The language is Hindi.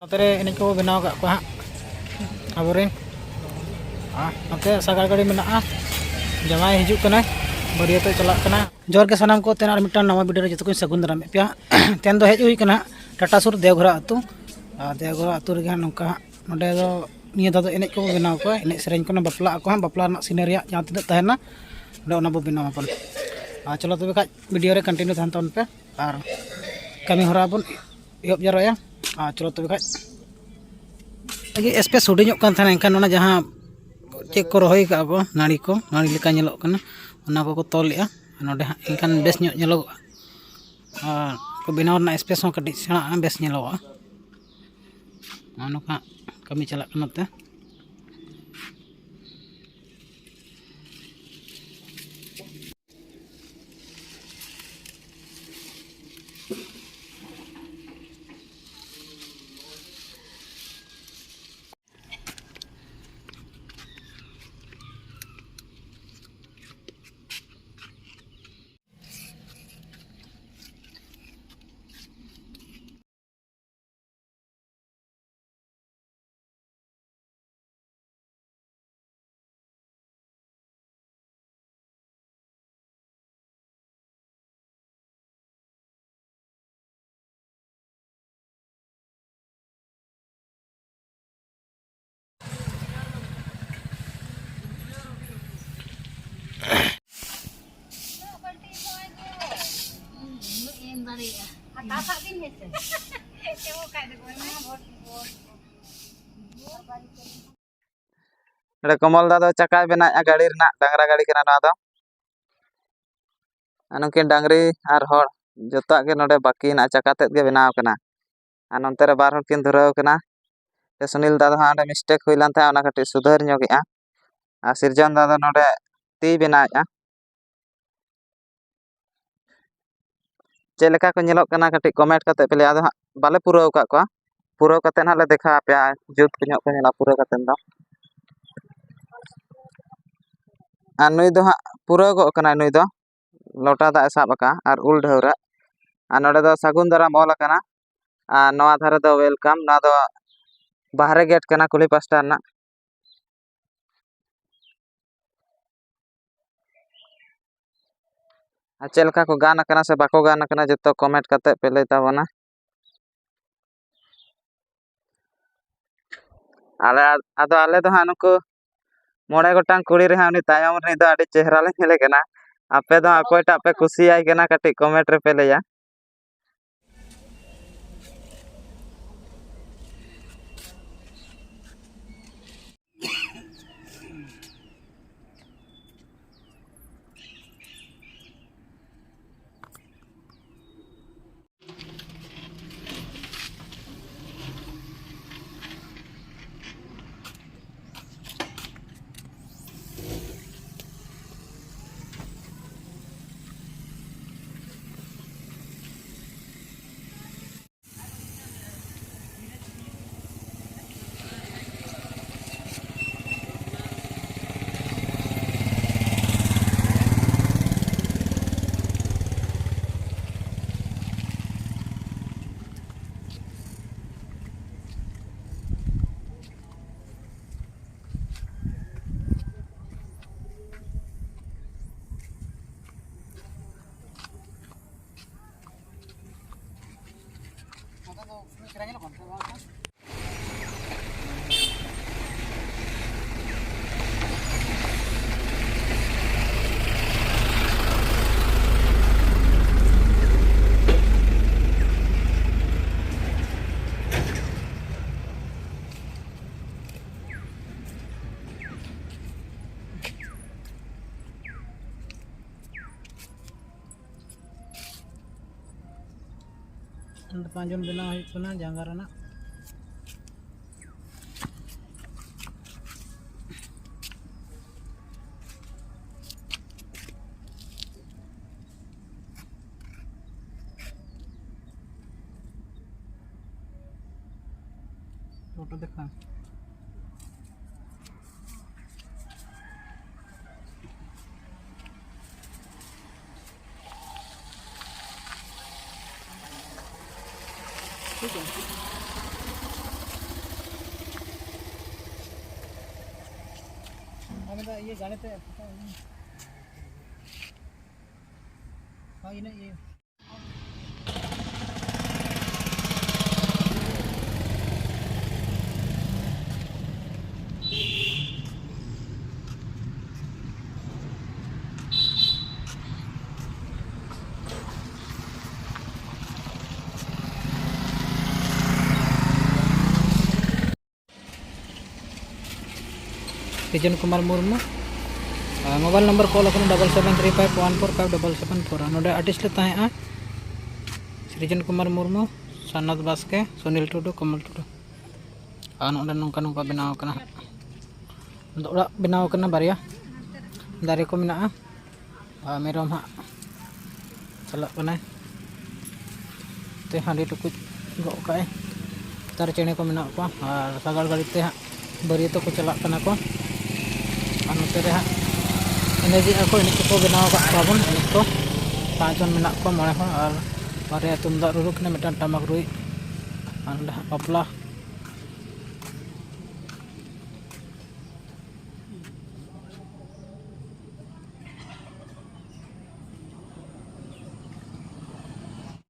नोते एने को बनाव का को हां आबोरे नोते सागार गाड़ी मेना जमाई हिजुक कना बरियाते चला कना जोर के सनाम को तेना मिटन नवा वीडियो रे जतो को सगुन दाराम पे तेन दो हेज हुई कना टाटा सुर देवघरा अतु रे नोका नोडे दो निया दादो एने को बनाव को एने सेरेन को बापला को बापला ना सिनेरिया जहां तिना तहना नोडे ओना बो बनाव अपन चलो तबे का वीडियो रे कंटिन्यू थान तन पे और कमी हरा बन एहब जराया चलो तबे का स्पेस हुडिङो कान थाना एनखान ओना जहां चेक को रही का नाड़ी को नाड़ी लेका नेलोग कना ओना को तोलेआ नोडे एनखान बेस ᱧᱚᱜ ᱧᱮᱞᱚᱜᱼᱟ को बनाव रना स्पेस हों कटी सेणा बेस ᱧᱮᱞᱚᱜᱼᱟ नोका कमी चला कनाते कमल दादा चका बना गाड़ी डांगरा गाड़ी नुकिन डांगरी और हर जोता के नोडे बाकी ना चका तेज के बनाव कना नंते रे बार हर किन धुराव कना सुनील दादा हां मिस्टेक हुई लान था ओना कटी सुधार ᱧᱚᱜᱮᱜᱼᱟ सिरजन दादा नोडे ती बनाएगा चेलेका को ñeloग कना कटी कमेंट करते पे आदो बाले पुराव का को पुराव करते ना ले देखा पे जुत को ñoग को ñela पुराव करते दो नुई दो हाँ पुराव गो कना नुई दो लोटा दा साब का और उल ढौरा नोडे दो सगुन दाराम ऑल कना नवा धारे दो वेलकम ना दो बाहरे गेट कना कुली पास्टा ना चेलका को गाना कना से बाको गाना कना जो कमेंट करते पे लई ताबोना आले आदो आले दो हाँ नुको मोड़े गोटांग कुड़ी रे हाँ उनी तायम रे दो आडी चेहरा ले नेले कना आपे दो अकोयटा पे खुशी आई कना कटी कमेंट रे पे लैया पांचन बनाव जांगा रना फोटो देखा ठीक है। हमें तो ये गाने पे हाँ ये Srijan Kumar Murmu mobile number call 7735145774 नोडे आर्टिस्ट तहें सृजन कुमार मुर्मू सन्नत बास्के सुनील टुडू कमल टुडू नोडे नौका नौका बनाव कना ओड़ा बनाव कना बारिया दारे को मेना मेरम हाँ चला कना ते हांडी टुकुज गो काए तार चेणे को मेना को और सागार गाड़ी ते हाँ बरियतो को चला कना को नोते रे हाँ एनर्जी को एने को बनाव काबन एने को 5 जन मेना को 9 हन और बारे तुमदा रुरुक ने मिटान टमाक रुई बापला